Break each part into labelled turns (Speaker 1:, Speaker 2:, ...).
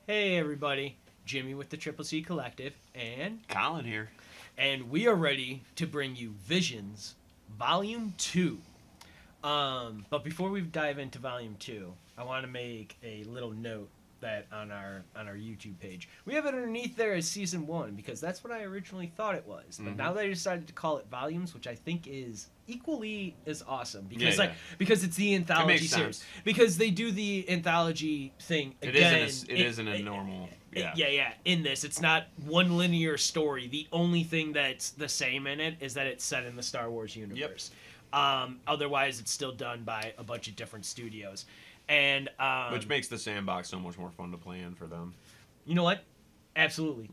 Speaker 1: Hey everybody, Jimmy with the Triple C Collective,
Speaker 2: Collin here.
Speaker 1: and we are ready to bring you Visions, Volume 2. But before we dive into Volume 2, I want to make a little note that on our YouTube page. We have it underneath there as Season 1 because that's what I originally thought it was. But now they decided to call it Volumes, which I think is equally as awesome because because it's the anthology series.
Speaker 2: Sense.
Speaker 1: Because they do the anthology thing again.
Speaker 2: It isn't a normal.
Speaker 1: Yeah. In this, it's not one linear story. The only thing that's the same in it is that it's set in the Star Wars universe. Otherwise, it's still done by a bunch of different studios, and
Speaker 2: Which makes the sandbox so much more fun to play in for them.
Speaker 1: you know what? Absolutely.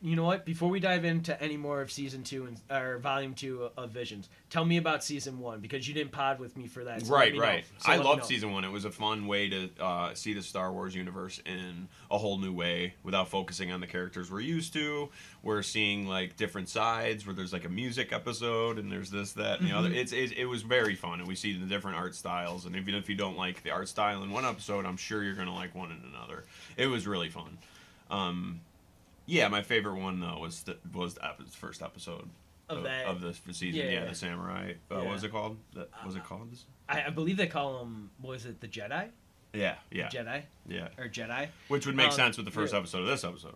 Speaker 1: You know what? Before we dive into any more of Season 2 or Volume 2 of Visions, tell me about Season 1 because you didn't pod with me for that. So
Speaker 2: Right. I
Speaker 1: let me
Speaker 2: loved
Speaker 1: know.
Speaker 2: Season 1. It was a fun way to see the Star Wars universe in a whole new way without focusing on the characters we're used to. We're seeing like different sides where there's like a music episode and there's this, that, and the other. It was very fun, and we see the different art styles. And even if you don't like the art style in one episode, I'm sure you're gonna like one in another. It was really fun. Yeah, my favorite one though was the first episode of this season. Yeah, the samurai. What was it called? Was it called this?
Speaker 1: I believe they call them. Was it the Jedi?
Speaker 2: Yeah.
Speaker 1: Jedi.
Speaker 2: Yeah.
Speaker 1: Or Jedi.
Speaker 2: Which would make sense with the first episode of this episode.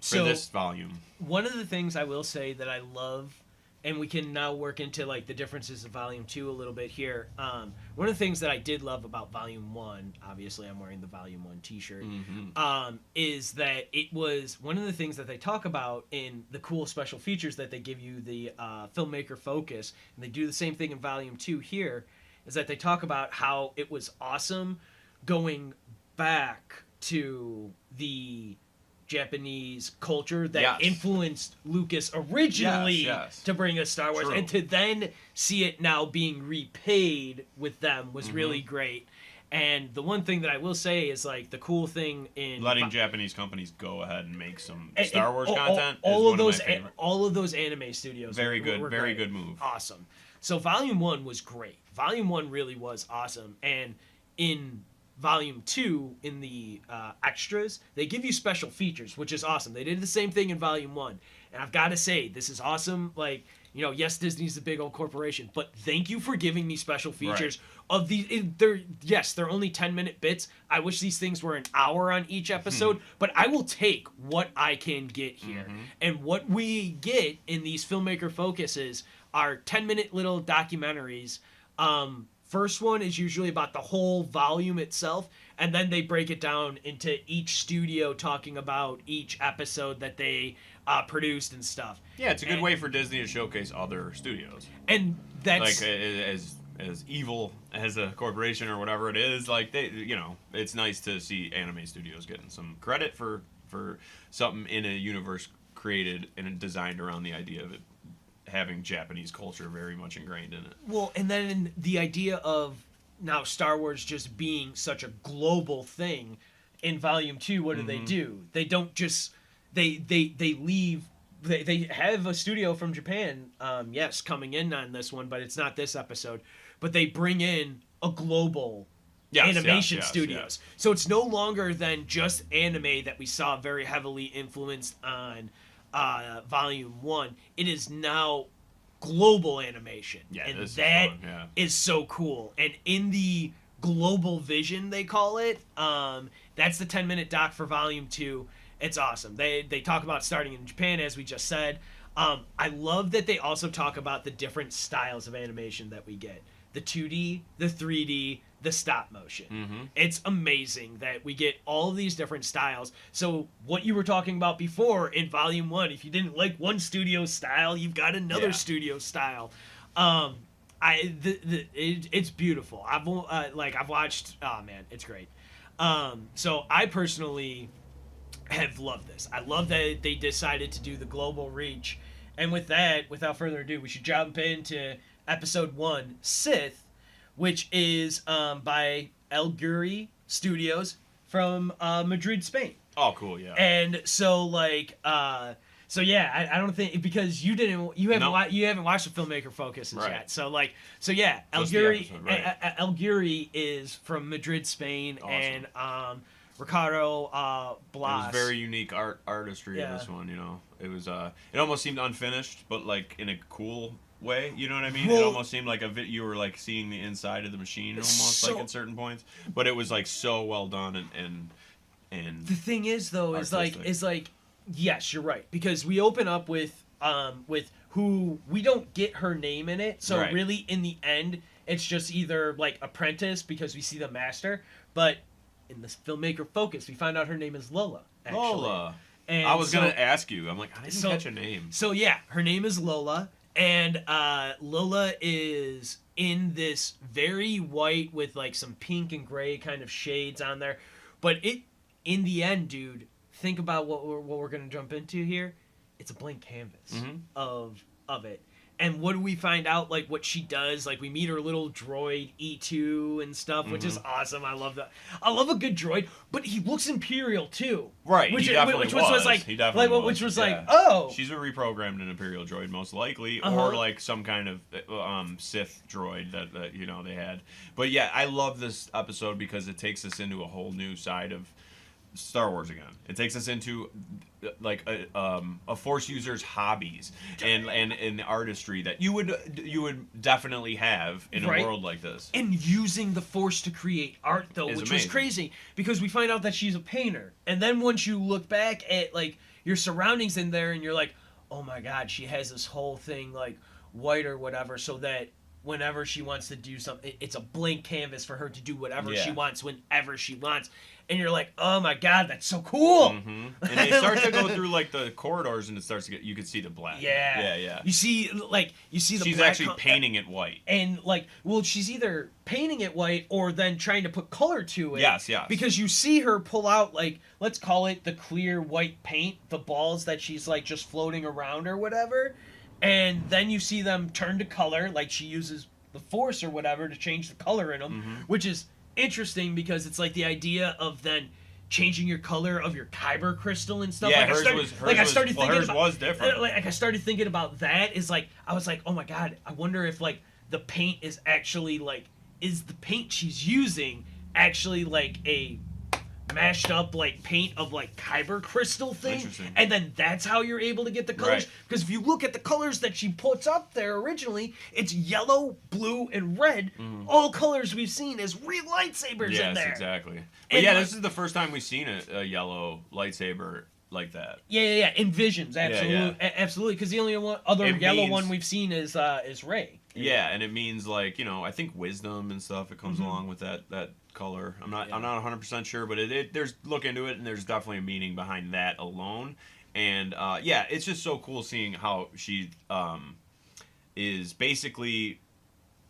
Speaker 1: So
Speaker 2: for this volume.
Speaker 1: One of the things I will say that I love, and we can now work into like the differences of Volume 2 a little bit here. One of the things that I did love about Volume 1, obviously I'm wearing the Volume 1 t-shirt, is that it was one of the things that they talk about in the cool special features that they give you the filmmaker focus, and they do the same thing in Volume 2 here, is that they talk about how it was awesome going back to the Japanese culture that influenced Lucas originally to bring us Star Wars, and to then see it now being repaid with them was really great. And the one thing that I will say is like the cool thing in
Speaker 2: letting Japanese companies go ahead and make some Star Wars content.
Speaker 1: All of those anime studios,
Speaker 2: very good
Speaker 1: great.
Speaker 2: Move.
Speaker 1: Awesome. So Volume 1 was great. Volume 1 really was awesome, and in Volume 2, in the extras, they give you special features, which is awesome. They did the same thing in Volume 1. And I've got to say, this is awesome. Like, yes, Disney's a big old corporation, but thank you for giving me special features of these. They're only 10-minute bits. I wish these things were an hour on each episode, but I will take what I can get here. And what we get in these filmmaker focuses are 10-minute little documentaries. First one is usually about the whole volume itself, and then they break it down into each studio talking about each episode that they produced and stuff.
Speaker 2: Yeah, it's a good way for Disney to showcase other studios.
Speaker 1: And that's
Speaker 2: like as evil as a corporation or whatever it is. Like it's nice to see anime studios getting some credit for something in a universe created and designed around the idea of it having Japanese culture very much ingrained in it.
Speaker 1: Well, and then the idea of now Star Wars just being such a global thing in Volume 2, what do? They don't just they leave they have a studio from Japan coming in on this one, but it's not this episode, but they bring in a global animation studios. So it's no longer than just anime that we saw very heavily influenced on Volume 1. It is now global animation, and that is so cool. And in the global vision, they call it, that's the 10-minute doc for Volume 2. It's awesome. They talk about starting in Japan, as we just said. I love that they also talk about the different styles of animation that we get. The 2D, the 3D, the stop motion. It's amazing that we get all of these different styles. So what you were talking about before in Volume 1, if you didn't like one studio style, you've got another studio style. It's beautiful. I've watched. Oh man, it's great. So I personally have loved this. I love that they decided to do the global reach. And with that, without further ado, we should jump into Episode 1, Sith, which is by El Guiri Studios from Madrid, Spain.
Speaker 2: Oh, cool, yeah.
Speaker 1: And so, I don't think, because you haven't watched the filmmaker focuses yet. So, El Guiri is from Madrid, Spain, awesome. And Ricardo
Speaker 2: It
Speaker 1: Blas.
Speaker 2: was very unique artistry in this one. It was it almost seemed unfinished, but like in a cool way. You know what I mean?
Speaker 1: Well,
Speaker 2: it almost seemed like you were like seeing the inside of the machine almost like at certain points. But it was like so well done and
Speaker 1: the thing is though
Speaker 2: artistic.
Speaker 1: is like yes, you're right, because we open up with who we don't get her name in it, so
Speaker 2: Right.
Speaker 1: really in the end it's just either like apprentice because we see the master, but in this filmmaker focus we find out her name is Lola. Actually.
Speaker 2: Lola.
Speaker 1: And
Speaker 2: I was
Speaker 1: so-
Speaker 2: gonna ask you. I'm like, I didn't
Speaker 1: so-
Speaker 2: catch a name.
Speaker 1: So yeah, her name is Lola, and Lola is in this very white with like some pink and gray kind of shades on there, but in the end, dude, think about what we're gonna jump into here. It's a blank canvas
Speaker 2: Mhm.
Speaker 1: of it. And what do we find out? Like what she does? Like we meet her little droid E2 and stuff, which is awesome. I love that. I love a good droid, but he looks Imperial too.
Speaker 2: Right,
Speaker 1: Which
Speaker 2: he definitely
Speaker 1: which was like
Speaker 2: He definitely
Speaker 1: like
Speaker 2: was,
Speaker 1: which was
Speaker 2: yeah.
Speaker 1: like oh
Speaker 2: She's a reprogrammed an Imperial droid, most likely,
Speaker 1: Uh-huh.
Speaker 2: or like some kind of Sith droid that they had. But yeah, I love this episode because it takes us into a whole new side of Star Wars again. It takes us into like a Force user's hobbies and artistry that you would definitely have in a
Speaker 1: Right.
Speaker 2: world like this.
Speaker 1: and using the Force to create art though,
Speaker 2: Is
Speaker 1: which
Speaker 2: amazing.
Speaker 1: was crazy because we find out that she's a painter, and then once you look back at like your surroundings in there, and you're like, oh my god, she has this whole thing like white or whatever, so that whenever she wants to do something, it's a blank canvas for her to do whatever she
Speaker 2: Yeah.
Speaker 1: wants whenever she wants, and you're like, oh my god, that's so cool.
Speaker 2: And they start to go through like the corridors, and it starts to get. You can see the black. Yeah.
Speaker 1: You see the
Speaker 2: She's
Speaker 1: black
Speaker 2: actually painting it white.
Speaker 1: and like, well, she's either painting it white or then trying to put color to it.
Speaker 2: Yes.
Speaker 1: Because you see her pull out, like, let's call it the clear white paint, the balls that she's like just floating around or whatever, and then you see them turn to color, like she uses the Force or whatever to change the color in them, which is interesting because it's like the idea of then changing your color of your kyber crystal and stuff.
Speaker 2: Yeah,
Speaker 1: like
Speaker 2: hers was different.
Speaker 1: Like I started thinking about that. Is like I was like, oh my god, I wonder if like the paint is actually like, is the paint she's using actually like a mashed up like paint of like kyber crystal thing,
Speaker 2: Interesting.
Speaker 1: and then that's how you're able to get the colors.
Speaker 2: Right.
Speaker 1: Because if you look at the colors that she puts up there originally, it's yellow, blue, and red. All colors we've seen as real lightsabers in
Speaker 2: Yes,
Speaker 1: there.
Speaker 2: exactly. But
Speaker 1: And,
Speaker 2: yeah,
Speaker 1: like-
Speaker 2: this is the first time we've seen a yellow lightsaber like that.
Speaker 1: Yeah. In Visions, absolutely,
Speaker 2: yeah.
Speaker 1: Absolutely. Because the only other
Speaker 2: It
Speaker 1: yellow
Speaker 2: means-
Speaker 1: one we've seen is Rey.
Speaker 2: Yeah, and it means like I think wisdom and stuff. It comes along with that color. I'm not 100% sure, but there's look into it, and there's definitely a meaning behind that alone. And yeah, it's just so cool seeing how she is basically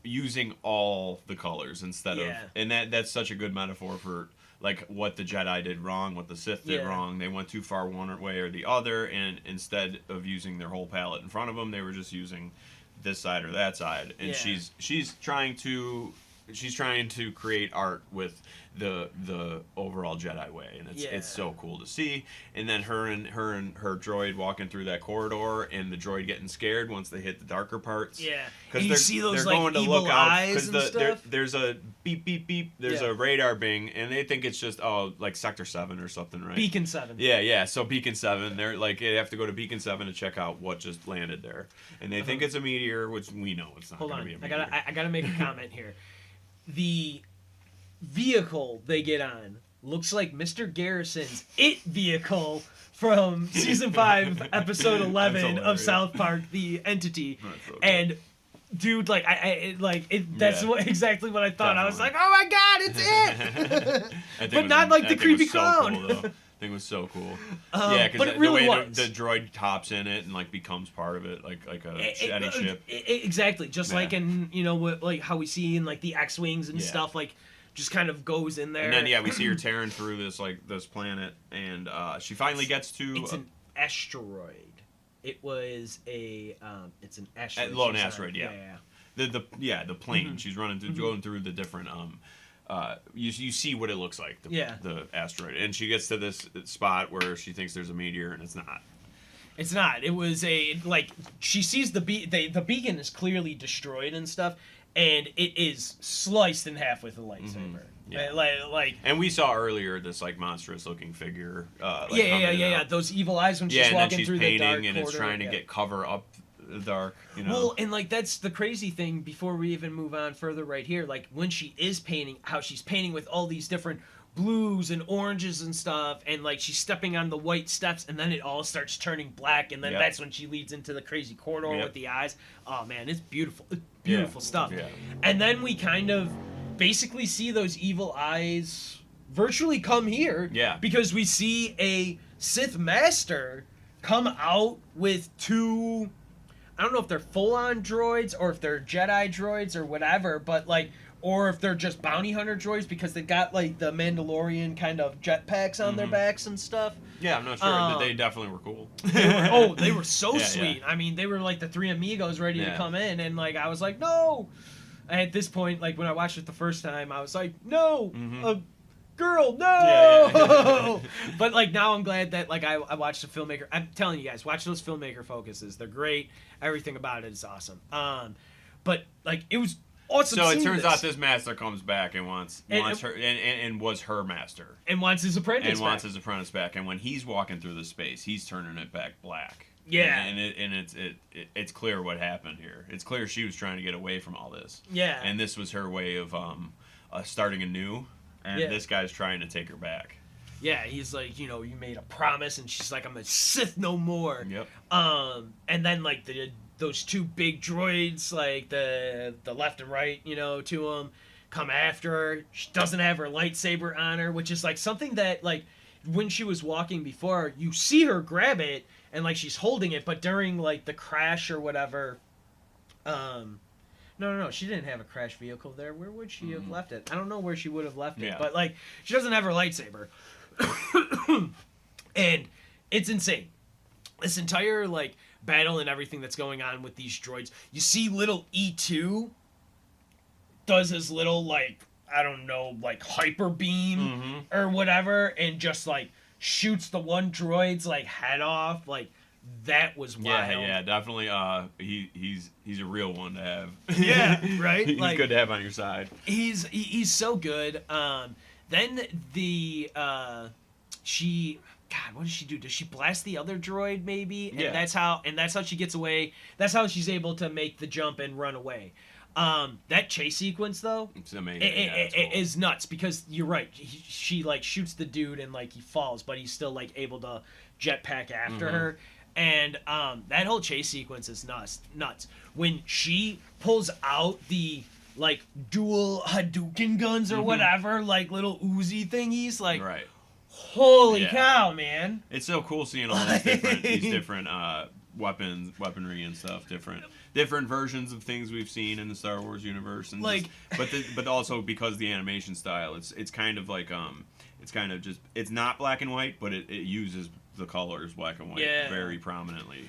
Speaker 2: using all the colors instead of, and that's such a good metaphor for like what the Jedi did wrong, what the Sith did wrong. They went too far one way or the other, and instead of using their whole palette in front of them, they were just using this side or that side. And she's trying to create art with the overall Jedi way, and it's so cool to see. And then her and her droid walking through that corridor, and the droid getting scared once they hit the darker parts.
Speaker 1: Yeah,
Speaker 2: because
Speaker 1: and you see those like evil eyes and stuff.
Speaker 2: There's a beep beep beep. There's a radar bing, and they think it's just like Sector 7 or something, right?
Speaker 1: Beacon 7.
Speaker 2: Yeah. So Beacon 7, they're like they have to go to Beacon 7 to check out what just landed there, and they think it's a meteor, which we know it's not.
Speaker 1: Hold
Speaker 2: gonna
Speaker 1: on,
Speaker 2: be a meteor.
Speaker 1: I gotta make a comment here. The vehicle they get on looks like Mr. Garrison's It vehicle from season 5, episode 11 of South Park, The Entity.
Speaker 2: So
Speaker 1: and dude, like that's exactly what I thought.
Speaker 2: Definitely.
Speaker 1: I was like, oh my god, it's it. But not like the
Speaker 2: that thing
Speaker 1: creepy
Speaker 2: was so
Speaker 1: clown.
Speaker 2: Cool, though. Thing was so cool. Yeah, because
Speaker 1: but it really
Speaker 2: the way
Speaker 1: was.
Speaker 2: the droid hops in it and like becomes part of it, like any ship.
Speaker 1: Exactly, just like in like how we see in like the X-wings and stuff, like just kind of goes in there.
Speaker 2: And then we see her tearing through this planet, and she finally gets to.
Speaker 1: It's an asteroid. It was it's an asteroid.
Speaker 2: Lone asteroid, yeah. The plane.
Speaker 1: Mm-hmm.
Speaker 2: She's running through, going through the different. You see what it looks like, the asteroid, and she gets to this spot where she thinks there's a meteor, and it's not.
Speaker 1: It's not. It was she sees the beacon is clearly destroyed and stuff, and it is sliced in half with a lightsaber.
Speaker 2: Yeah.
Speaker 1: Like
Speaker 2: and we saw earlier this like monstrous looking figure.
Speaker 1: Yeah. Those evil eyes when she's
Speaker 2: and
Speaker 1: walking
Speaker 2: then she's
Speaker 1: through
Speaker 2: painting
Speaker 1: the dark
Speaker 2: and
Speaker 1: corridor.
Speaker 2: it's trying to get cover up the dark. You know.
Speaker 1: Well, and like that's the crazy thing. Before we even move on further, right here, like when she is painting, how she's painting with all these different blues and oranges and stuff, and like she's stepping on the white steps, and then it all starts turning black, and then that's when she leads into the crazy corridor with the eyes. Oh man, it's beautiful. It's beautiful stuff.
Speaker 2: Yeah.
Speaker 1: And then we kind of basically see those evil eyes virtually come here.
Speaker 2: Yeah.
Speaker 1: Because we see a Sith Master come out with two, I don't know if they're full-on droids or if they're Jedi droids or whatever, but like, or if they're just bounty hunter droids because they got like the Mandalorian kind of jetpacks on their backs and stuff.
Speaker 2: Yeah, I'm not sure. They definitely were cool.
Speaker 1: They were so sweet.
Speaker 2: Yeah.
Speaker 1: I mean, they were like the three amigos ready to
Speaker 2: Yeah.
Speaker 1: come in, and like I was like, no. At this point, like when I watched it the first time, I was like, no, a girl, no.
Speaker 2: Yeah.
Speaker 1: But like now, I'm glad that like I watched the filmmaker. I'm telling you guys, watch those filmmaker focuses. They're great. Everything about it is awesome. But like it was awesome.
Speaker 2: So it
Speaker 1: seeing
Speaker 2: turns
Speaker 1: this.
Speaker 2: out this master comes back and wants her and was her master
Speaker 1: and wants his apprentice
Speaker 2: and
Speaker 1: back.
Speaker 2: wants his apprentice back. And when he's walking through the space, he's turning it back black.
Speaker 1: Yeah.
Speaker 2: And it's clear what happened here. It's clear she was trying to get away from all this.
Speaker 1: Yeah.
Speaker 2: And this was her way of starting anew. And this guy's trying to take her back.
Speaker 1: Yeah, he's like, you made a promise, and she's like, I'm a Sith no more.
Speaker 2: Yep.
Speaker 1: And then like those two big droids, like the left and right, to them, come after her. She doesn't have her lightsaber on her, which is like something that like when she was walking before, you see her grab it and like she's holding it, but during like the crash or whatever, no, she didn't have a crash vehicle there. Where would she have left it? I don't know where she would have left it, but like she doesn't have her lightsaber. And it's insane. This entire like battle and everything that's going on with these droids. You see little E2 does his little like, I don't know, like hyper beam or whatever, and just like shoots the one droid's like head off. Like that was wild.
Speaker 2: Yeah, definitely. He's a real one to have.
Speaker 1: Yeah, right.
Speaker 2: He's
Speaker 1: like,
Speaker 2: good to have on your side.
Speaker 1: He's so good. Then the she. God, what does she do? Does she blast the other droid maybe? And that's how she gets away. That's how she's able to make the jump and run away. That chase sequence though,
Speaker 2: It's amazing.
Speaker 1: it is nuts because you're right. She like shoots the dude and like he falls, but he's still like able to jetpack after her. And that whole chase sequence is nuts. When she pulls out the like dual Hadouken guns or whatever, like little Uzi thingies, like
Speaker 2: Right.
Speaker 1: holy cow, man!
Speaker 2: It's so cool seeing all these different weaponry and stuff, different versions of things we've seen in the Star Wars universe, and
Speaker 1: like,
Speaker 2: but also because the animation style, it's kind of like it's kind of just it's not black and white, but it uses the colors black and white very prominently.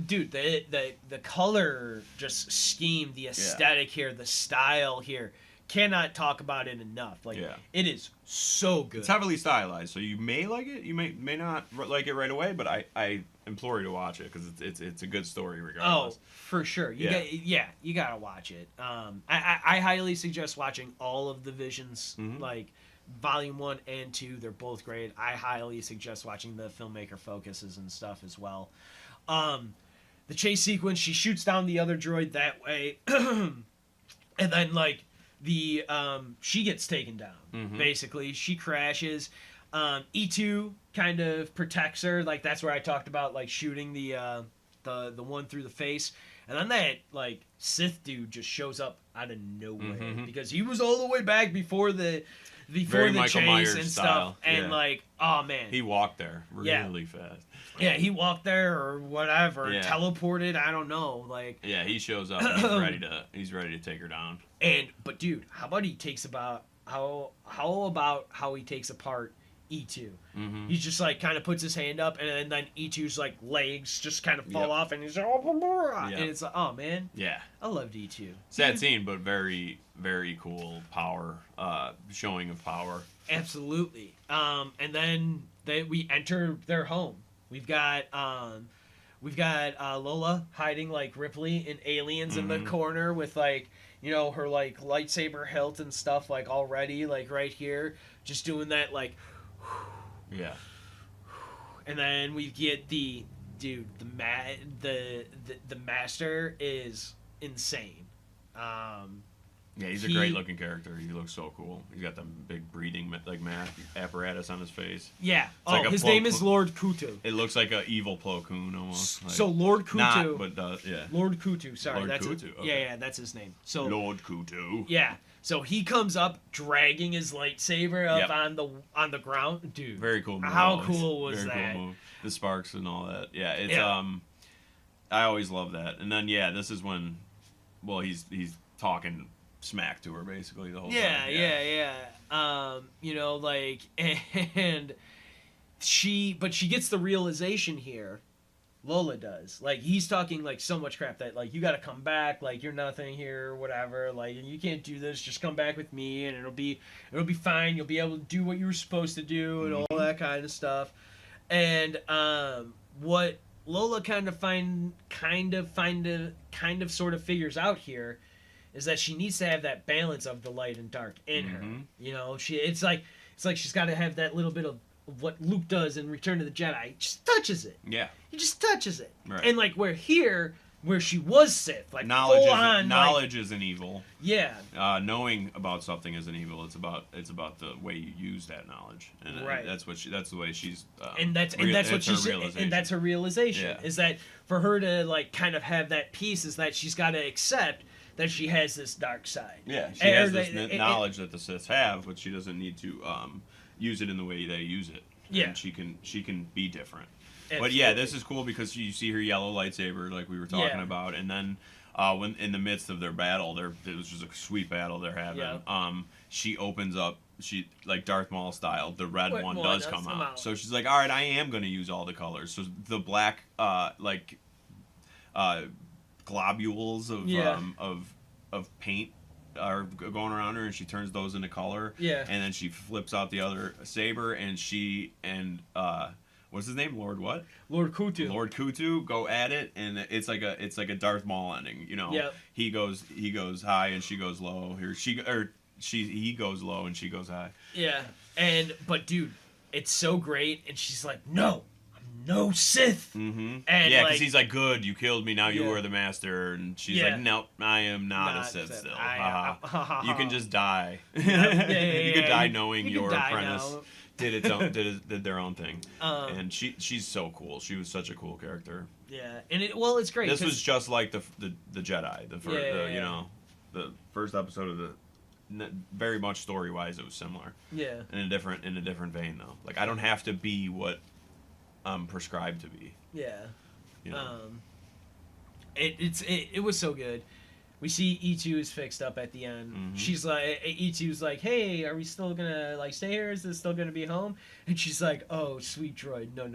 Speaker 1: Dude, the color just scheme, the aesthetic here, the style here. Cannot talk about it enough. Like it is so good.
Speaker 2: It's heavily stylized, so you may like it, you may not like it right away, but I implore you to watch it because it's a good story regardless.
Speaker 1: Oh, for sure. You gotta watch it. I highly suggest watching all of the Visions, like Volume 1 and 2. They're both great. I highly suggest watching the filmmaker focuses and stuff as well. The chase sequence, she shoots down the other droid that way, and then like she gets taken down. Basically, she crashes. E2 kind of protects her. Like that's where I talked about like shooting the one through the face, and then that like Sith dude just shows up out of nowhere because he was all the way back before the
Speaker 2: Michael
Speaker 1: chase
Speaker 2: Myers
Speaker 1: and
Speaker 2: style.
Speaker 1: stuff, and like oh man,
Speaker 2: he walked there really fast.
Speaker 1: Yeah, he walked there or whatever, teleported. I don't know, like
Speaker 2: he shows up. And he's ready to take her down.
Speaker 1: But dude, how about he takes about how he takes apart E2? He's just like kind of puts his hand up, and then E2's like legs just kind of fall off, and he's like, and it's like, oh man, I loved E2.
Speaker 2: Sad scene, but very very cool power, showing of power.
Speaker 1: Absolutely. And then we enter their home. We've got Lola hiding like Ripley and aliens in the corner with like you know, her like lightsaber hilt and stuff like already like right here, just doing that like.
Speaker 2: Yeah.
Speaker 1: And then we get the master is insane.
Speaker 2: Yeah, he's a great looking character. He looks so cool. He's got the big breathing like math apparatus on his face.
Speaker 1: Yeah.
Speaker 2: Like
Speaker 1: his name is Lord Kutu.
Speaker 2: It looks like an evil Plo Koon almost. Like,
Speaker 1: so Lord Kutu.
Speaker 2: Not, but yeah.
Speaker 1: Lord Kutu. Sorry,
Speaker 2: Lord
Speaker 1: that's
Speaker 2: Kutu. Okay.
Speaker 1: Yeah, that's his name. So
Speaker 2: Lord Kutu.
Speaker 1: Yeah. So he comes up dragging his lightsaber up
Speaker 2: Yep.
Speaker 1: on the ground, dude.
Speaker 2: Very cool move.
Speaker 1: How cool was
Speaker 2: Very
Speaker 1: that?
Speaker 2: Cool move. The sparks and all that. Yeah, it's
Speaker 1: Yeah.
Speaker 2: I always love that. And then yeah, this is when, well, he's talking smack to her basically the whole time.
Speaker 1: Yeah. You know, like, and she gets the realization here. Lola does. Like, he's talking like so much crap that like, you got to come back. Like, you're nothing here, or whatever. Like, you can't do this. Just come back with me, and it'll be fine. You'll be able to do what you were supposed to do, and all that kind of stuff. And what Lola kind of sort of figures out here is that she needs to have that balance of the light and dark in her. You know, it's like she's got to have that little bit of what Luke does in Return of the Jedi. Just touches it.
Speaker 2: Yeah.
Speaker 1: He just touches it.
Speaker 2: Right.
Speaker 1: And like where she was Sith, like
Speaker 2: knowledge
Speaker 1: full on,
Speaker 2: knowledge isn't evil.
Speaker 1: Yeah.
Speaker 2: Knowing about something isn't evil. It's about the way you use that knowledge, and
Speaker 1: Right.
Speaker 2: that's the way she's.
Speaker 1: And that's her realization
Speaker 2: Yeah.
Speaker 1: is that for her to like kind of have that peace is that she's got to accept that she has this dark side.
Speaker 2: Yeah, she has this knowledge that the Sith have, but she doesn't need to use it in the way they use it.
Speaker 1: Yeah.
Speaker 2: And she can be different.
Speaker 1: Absolutely.
Speaker 2: But yeah, this is cool because you see her yellow lightsaber like we were talking about, and then when in the midst of their battle, it was just a sweet battle they're having.
Speaker 1: Yeah.
Speaker 2: She opens up, she like Darth Maul style, the red one does come out. So she's like, all right, I am going to use all the colors. So the black globules of paint are going around her, and she turns those into color.
Speaker 1: Yeah.
Speaker 2: And then she flips out the other saber, and what's his name? Lord what?
Speaker 1: Lord Kutu.
Speaker 2: Lord Kutu go at it, and it's like a Darth Maul ending. You know.
Speaker 1: Yep.
Speaker 2: He goes high and she goes low. He goes low and she goes high.
Speaker 1: Yeah. But dude, it's so great, and she's like, no. No Sith.
Speaker 2: Mm-hmm.
Speaker 1: And
Speaker 2: yeah, because he's like, good, you killed me, now you
Speaker 1: Yeah.
Speaker 2: are the master. And she's
Speaker 1: Yeah.
Speaker 2: like, nope, I am not a Sith still. You can just die. You could die knowing
Speaker 1: You
Speaker 2: your
Speaker 1: can die
Speaker 2: apprentice
Speaker 1: now.
Speaker 2: did their own thing. And she's so cool. She was such a cool character.
Speaker 1: Yeah, and it's great.
Speaker 2: This was just like the Jedi. The first,
Speaker 1: Yeah.
Speaker 2: you know, the first episode of very much story wise, it was similar.
Speaker 1: Yeah.
Speaker 2: In a different vein though. Like I don't have to be what I'm prescribed to be.
Speaker 1: Yeah.
Speaker 2: You know?
Speaker 1: It was so good. We see E2 is fixed up at the end.
Speaker 2: Mhm.
Speaker 1: She's like, E2's like, hey, are we still gonna like stay here? Is this still gonna be home? And she's like, oh, sweet droid, no,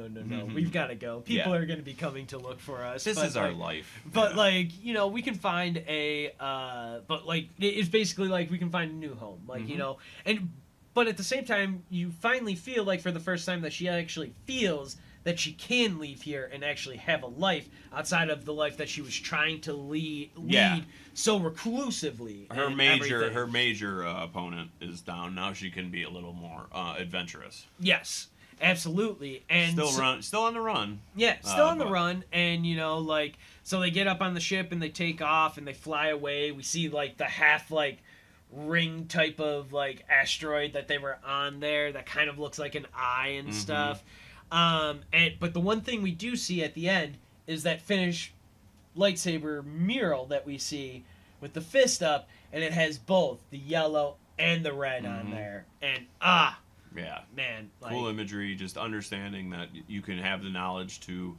Speaker 1: we've gotta go. People are gonna be coming to look for us.
Speaker 2: This is our life.
Speaker 1: But like, you know, we can find but like, it's basically like we can find a new home. Like, you know, but at the same time, you finally feel like for the first time that she actually feels that she can leave here and actually have a life outside of the life that she was trying to lead so reclusively.
Speaker 2: Her major opponent is down. Now she can be a little more adventurous.
Speaker 1: Yes, absolutely. And
Speaker 2: still on the run.
Speaker 1: Yeah, still on the run. And you know, like, so they get up on the ship and they take off and they fly away. We see like the half like ring type of like asteroid that they were on there that kind of looks like an eye and stuff. But the one thing we do see at the end is that finished lightsaber mural that we see with the fist up, and it has both the yellow and the red on there. And
Speaker 2: yeah,
Speaker 1: man, like,
Speaker 2: cool imagery. Just understanding that you can have the knowledge to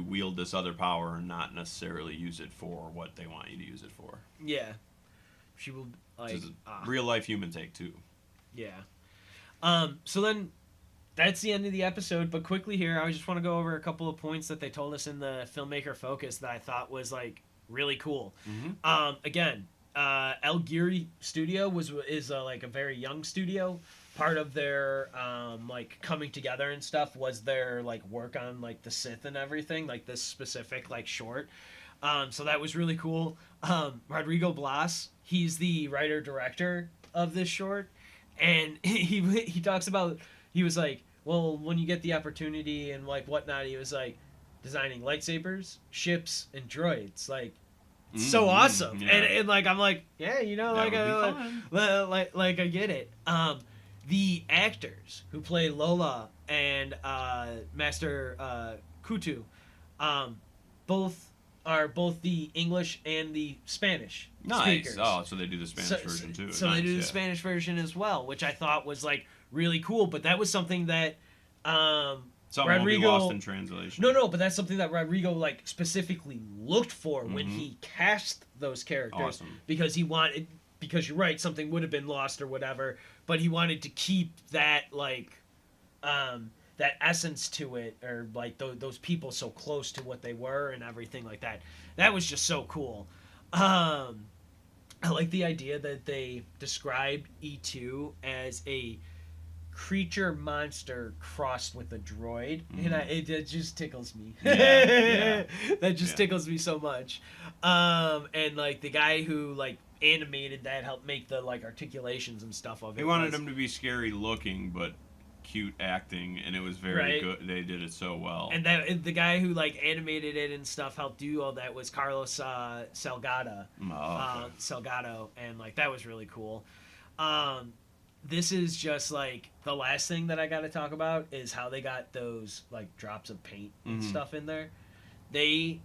Speaker 2: wield this other power and not necessarily use it for what they want you to use it for.
Speaker 1: Yeah, she will like
Speaker 2: real life human take too.
Speaker 1: Yeah. So then. That's the end of the episode, but quickly here, I just want to go over a couple of points that they told us in the Filmmaker Focus that I thought was, like, really cool. Again, El Guiri Studio is like, a very young studio. Part of their, like, coming together and stuff was their, like, work on, like, the Sith and everything, like, this specific, like, short. So that was really cool. Rodrigo Blas, he's the writer director of this short, and he talks about, he was like, well, when you get the opportunity and like whatnot, he was like, designing lightsabers, ships, and droids, like. It's so awesome,
Speaker 2: yeah.
Speaker 1: and like I'm like, yeah, you know,
Speaker 2: That
Speaker 1: like
Speaker 2: would be
Speaker 1: like I get it. The actors who play Lola and Master Kutu, both are both the English and the Spanish speakers.
Speaker 2: Oh, so they do the Spanish version too.
Speaker 1: So
Speaker 2: nice,
Speaker 1: they do the Spanish version as well, which I thought was like really cool. But that was something that
Speaker 2: Something
Speaker 1: Rodrigo
Speaker 2: will be lost in translation.
Speaker 1: No, but that's something that Rodrigo like specifically looked for when he cast those characters.
Speaker 2: Awesome.
Speaker 1: Because he wanted, because you're right, something would have been lost or whatever, but he wanted to keep that like that essence to it, or like those people so close to what they were and everything like that. That was just so cool. I like the idea that they described E2 as a creature monster crossed with a droid, and it just tickles me.
Speaker 2: Yeah.
Speaker 1: That just tickles me so much. And like the guy who like animated that helped make the like articulations and stuff of it.
Speaker 2: He wanted him to be scary looking, but cute acting, and it was very good. They did it so well.
Speaker 1: And that the guy who like animated it and stuff helped do all that was Carlos Salgado. Salgado, and like that was really cool. This is just like the last thing that I got to talk about is how they got those like drops of paint and stuff in there. They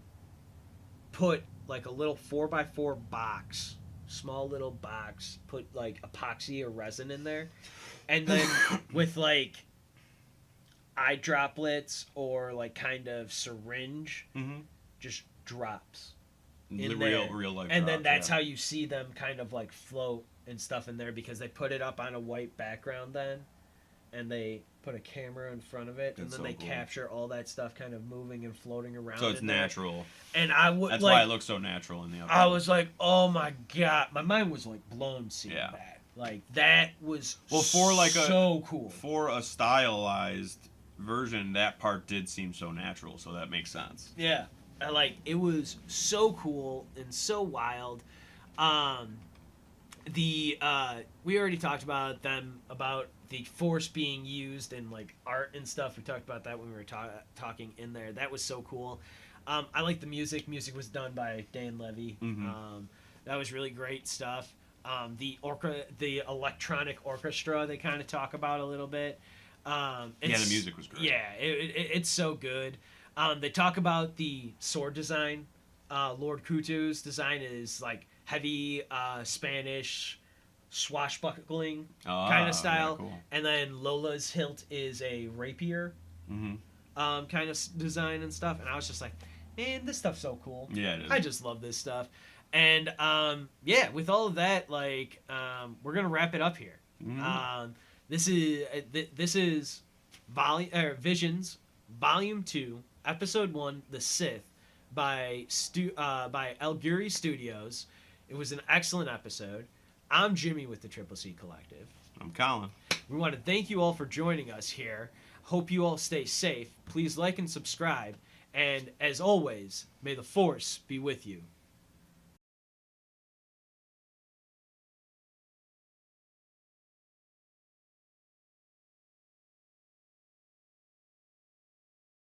Speaker 1: put like a little 4x4 box, small little box, put like epoxy or resin in there, and then with like eye droplets or like kind of syringe, just drops in there.
Speaker 2: Real life.
Speaker 1: And
Speaker 2: drops,
Speaker 1: then that's how you see them kind of like float and stuff in there, because they put it up on a white background then, and they put a camera in front of it, and then they capture all that stuff kind of moving and floating around.
Speaker 2: So it's natural.
Speaker 1: And I would
Speaker 2: that's
Speaker 1: like,
Speaker 2: why it looks so natural in the outside.
Speaker 1: I was like, oh my god, my mind was like blown seeing that. Like that was
Speaker 2: for like
Speaker 1: so cool.
Speaker 2: For a stylized version, that part did seem so natural, so that makes sense.
Speaker 1: Yeah, like it was so cool and so wild. We already talked about the Force being used in like art and stuff. We talked about that when we were talking in there. That was so cool. I like the music. Music was done by Dan Levy. That was really great stuff. The electronic orchestra they kind of talk about a little bit.
Speaker 2: The music was great. Yeah,
Speaker 1: it's so good. They talk about the sword design. Lord Kutu's design is like heavy Spanish swashbuckling kind of style,
Speaker 2: yeah, cool.
Speaker 1: And then Lola's hilt is a rapier kind of design and stuff. And I was just like, man, this stuff's so cool.
Speaker 2: Yeah, it is.
Speaker 1: I just love this stuff. And with all of that, like we're gonna wrap it up here. This is Visions Volume 2, Episode 1, The Sith, by El Guiri Studios. It was an excellent episode. I'm Jimmy with the Triple C Collective.
Speaker 2: I'm Collin.
Speaker 1: We want to thank you all for joining us here. Hope you all stay safe. Please like and subscribe. And as always, may the Force be with you.